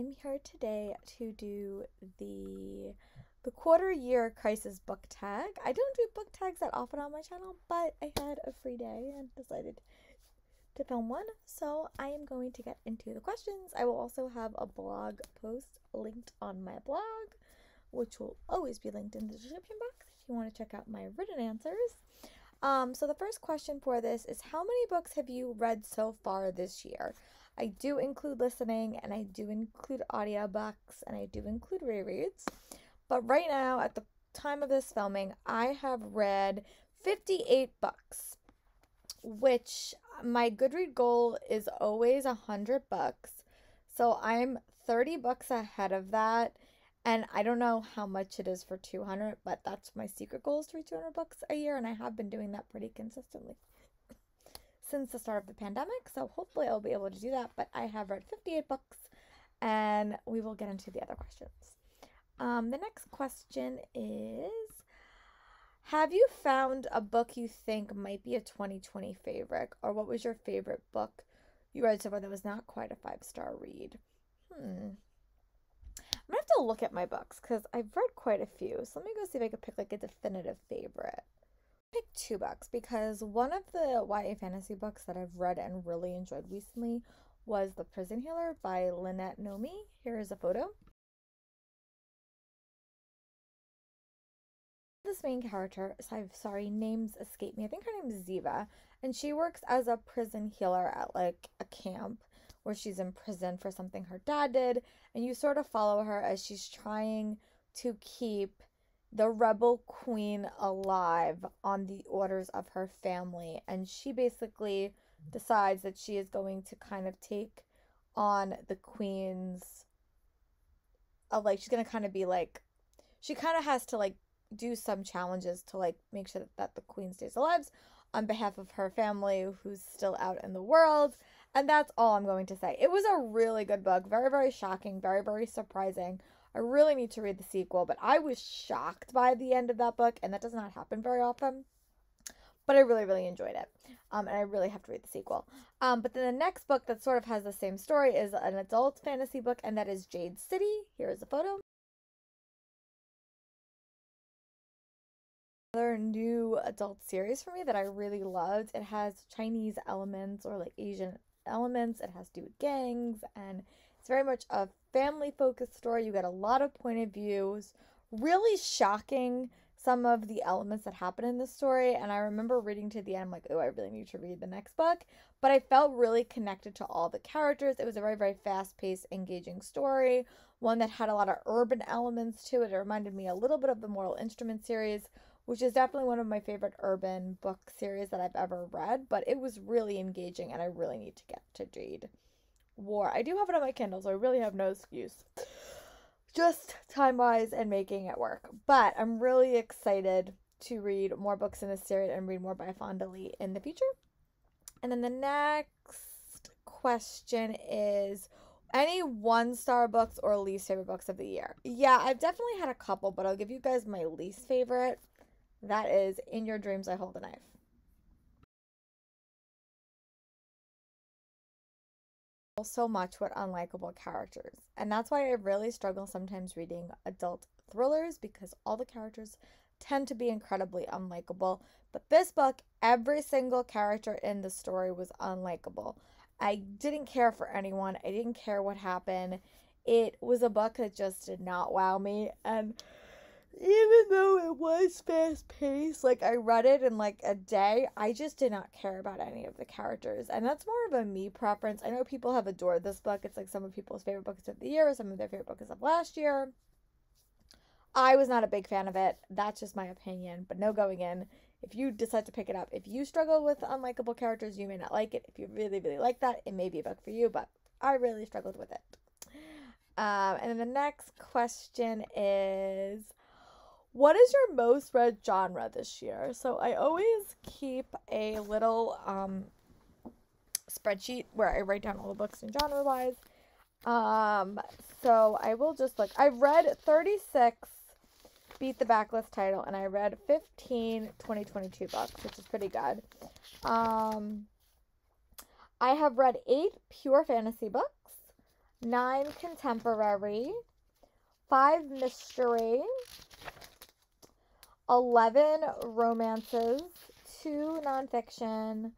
I'm here today to do the quarter year crisis book tag. I don't do book tags that often on my channel, but I had a free day and decided to film one, so I am going to get into the questions. I will also have a blog post linked on my blog, which will always be linked in the description box if you want to check out my written answers. So the first question for this is, how many books have you read so far this year? I do include listening, and I do include audiobooks, and I do include rereads. But right now, at the time of this filming, I have read 58 books, which my Goodread goal is always 100 books. So I'm 30 books ahead of that. And I don't know how much it is for 200, but that's my secret goal, is to read 200 books a year. And I have been doing that pretty consistently since the start of the pandemic. So hopefully I'll be able to do that. But I have read 58 books, and we will get into the other questions. The next question is, have you found a book you think might be a 2020 favorite? Or what was your favorite book you read so far that was not quite a 5-star read? I'm gonna have to look at my books because I've read quite a few. So let me go see if I could pick like a definitive favorite. Pick 2 books because one of the YA fantasy books that I've read and really enjoyed recently was The Prison Healer by Lynette Nomi. Here is a photo. This main character, names escape me. I think her name is Ziva, and she works as a prison healer at like a camp where she's in prison for something her dad did, and you sort of follow her as she's trying to keep the rebel queen alive on the orders of her family. And she basically decides that she is going to kind of take on the queen's she's gonna kind of be like, she kind of has to like do some challenges to like make sure that the queen stays alive on behalf of her family who's still out in the world. And that's all I'm going to say. It was a really good book. Very, very shocking. Very, very surprising. I really need to read the sequel, but I was shocked by the end of that book, and that does not happen very often. But I really, really enjoyed it. And I really have to read the sequel. But then the next book that sort of has the same story is an adult fantasy book, and that is Jade City. Here is a photo. Another new adult series for me that I really loved. It has Chinese elements or like Asian elements. It has to do with gangs, and it's very much a family-focused story. You get a lot of point of views. Really shocking, some of the elements that happen in this story. And I remember reading to the end, I'm like, oh, I really need to read the next book. But I felt really connected to all the characters. It was a very, very fast-paced, engaging story. One that had a lot of urban elements to it. It reminded me a little bit of the Mortal Instruments series, which is definitely one of my favorite urban book series that I've ever read. But it was really engaging, and I really need to get to Jade War. I do have it on my Kindle, so I really have no excuse. Just time-wise and making it work. But I'm really excited to read more books in this series and read more by Fonda Lee in the future. And then the next question is, any 1-star books or least favorite books of the year? Yeah, I've definitely had a couple, but I'll give you guys my least favorite. That is In Your Dreams I Hold a Knife. So much with unlikable characters, and that's why I really struggle sometimes reading adult thrillers, because all the characters tend to be incredibly unlikable. But this book, every single character in the story was unlikable. I didn't care for anyone. I didn't care what happened. It was a book that just did not wow me, and even though it was fast-paced, like I read it in like a day, I just did not care about any of the characters. And that's more of a me preference. I know people have adored this book. It's like some of people's favorite books of the year, some of their favorite books of last year. I was not a big fan of it. That's just my opinion, but no going in. If you decide to pick it up, if you struggle with unlikable characters, you may not like it. If you really, really like that, it may be a book for you, but I really struggled with it. And then the next question is, what is your most read genre this year? So I always keep a little spreadsheet where I write down all the books in genre-wise. So I will just look. I've read 36 Beat the Backlist title, and I read 15 2022 books, which is pretty good. I have read 8 pure fantasy books, 9 contemporary, 5 mystery, 11 romances, 2 nonfiction,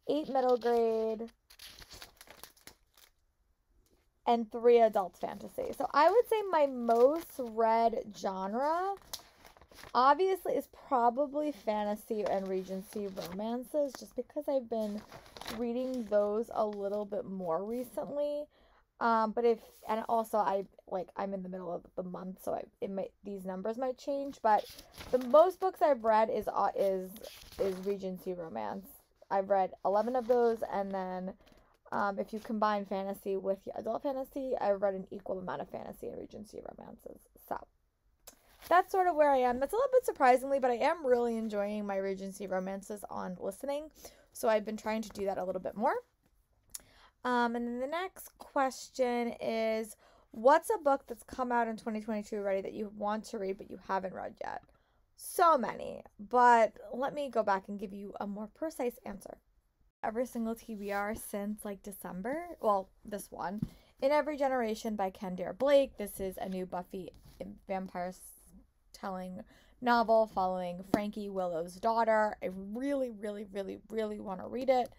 8 middle grade, and 3 adult fantasy. So I would say my most read genre obviously is probably fantasy and Regency romances, just because I've been reading those a little bit more recently. But and also I'm in the middle of the month, so these numbers might change. But the most books I've read is Regency romance. I've read 11 of those, and then if you combine fantasy with adult fantasy, I've read an equal amount of fantasy and Regency romances. So that's sort of where I am. That's a little bit surprisingly, but I am really enjoying my Regency romances on listening. So I've been trying to do that a little bit more. And then the next question is, what's a book that's come out in 2022 already that you want to read but you haven't read yet? So many, but let me go back and give you a more precise answer. Every single TBR since like December, well, this one, In Every Generation by Kendare Blake. This is a new Buffy vampire telling novel following Frankie Willow's daughter. I really, really, really, really want to read it.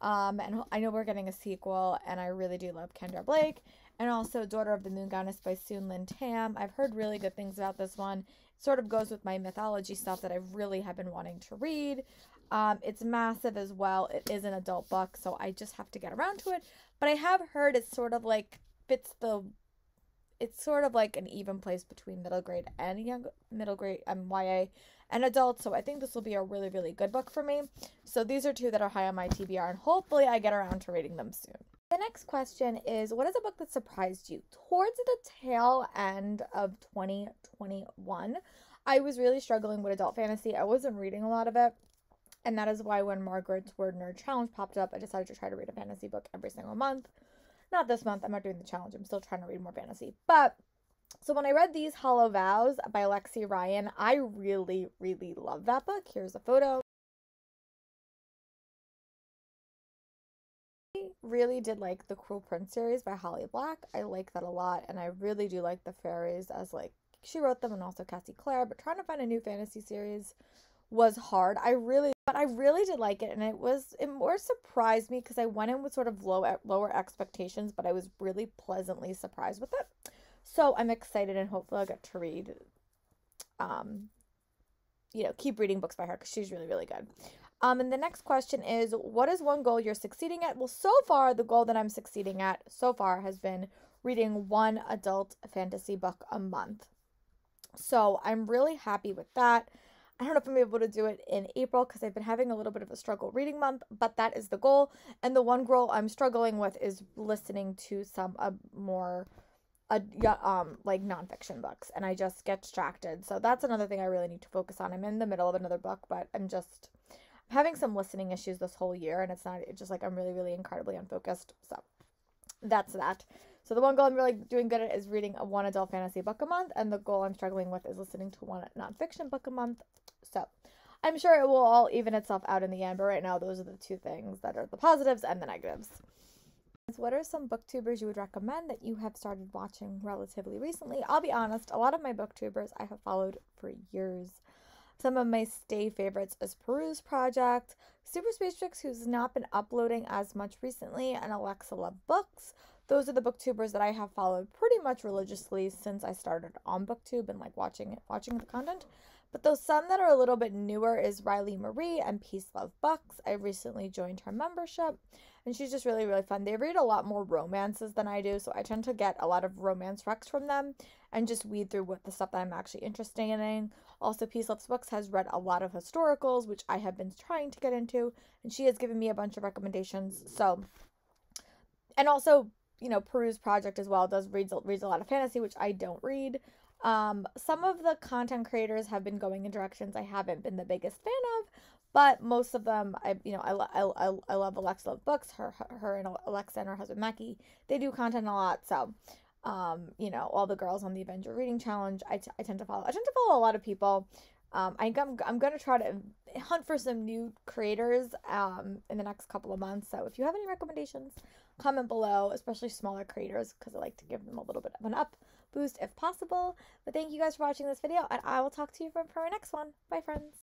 And I know we're getting a sequel, and I really do love Kendare Blake. And also Daughter of the Moon Goddess by Soon Lin Tam. I've heard really good things about this one. It sort of goes with my mythology stuff that I really have been wanting to read. It's massive as well. It is an adult book, so I just have to get around to it. But I have heard it's sort of like it's sort of like an even place between middle grade and middle grade YA and adult. So I think this will be a really, really good book for me. So these are 2 that are high on my TBR, and hopefully I get around to reading them soon. The next question is, what is a book that surprised you? Towards the tail end of 2021, I was really struggling with adult fantasy. I wasn't reading a lot of it. And that is why when Margaret's Word Nerd Challenge popped up, I decided to try to read a fantasy book every single month. Not this month. I'm not doing the challenge. I'm still trying to read more fantasy. But so when I read These Hollow Vows by Lexi Ryan, I really, really love that book. Here's a photo. I really did like the Cruel Prince series by Holly Black. I like that a lot. And I really do like the fairies, as like she wrote them, and also Cassie Clare. But trying to find a new fantasy series was hard. But I really did like it, and it more surprised me because I went in with sort of lower expectations, but I was really pleasantly surprised with it. So I'm excited, and hopefully I'll get to read, keep reading books by her because she's really, really good. And the next question is, what is one goal you're succeeding at? Well, so far, the goal that I'm succeeding at so far has been reading 1 adult fantasy book a month. So I'm really happy with that. I don't know if I'm able to do it in April because I've been having a little bit of a struggle reading month, but that is the goal. And the one goal I'm struggling with is listening to some more like nonfiction books, and I just get distracted. So that's another thing I really need to focus on. I'm in the middle of another book, but I'm having some listening issues this whole year, and it's just like I'm really, really incredibly unfocused. So that's that. So the one goal I'm really doing good at is reading 1 adult fantasy book a month, and the goal I'm struggling with is listening to 1 nonfiction book a month. So I'm sure it will all even itself out in the end, but right now those are the 2 things that are the positives and the negatives. What are some booktubers you would recommend that you have started watching relatively recently? I'll be honest, a lot of my booktubers I have followed for years. Some of my stay favorites is Peruse Project, Super Space Chicks, who's not been uploading as much recently, and Alexa Love Books. Those are the booktubers that I have followed pretty much religiously since I started on booktube and like watching the content. But those some that are a little bit newer is Riley Marie and Peace Love Books. I recently joined her membership, and she's just really, really fun. They read a lot more romances than I do, so I tend to get a lot of romance recs from them and just weed through what the stuff that I'm actually interested in. Also, Peace Loves Books has read a lot of historicals, which I have been trying to get into, and she has given me a bunch of recommendations. So, and also, Peruse Project as well reads a lot of fantasy, which I don't read. Some of the content creators have been going in directions I haven't been the biggest fan of, but most of them, I love Alexa Love Books. Her and Alexa and her husband Mackie, they do content a lot. So, all the girls on the Avenger Reading Challenge, I tend to follow. I tend to follow a lot of people. I'm going to try to hunt for some new creators in the next couple of months. So if you have any recommendations, comment below, especially smaller creators, because I like to give them a little bit of an up boost if possible. But thank you guys for watching this video, and I will talk to you for our next one. Bye, friends.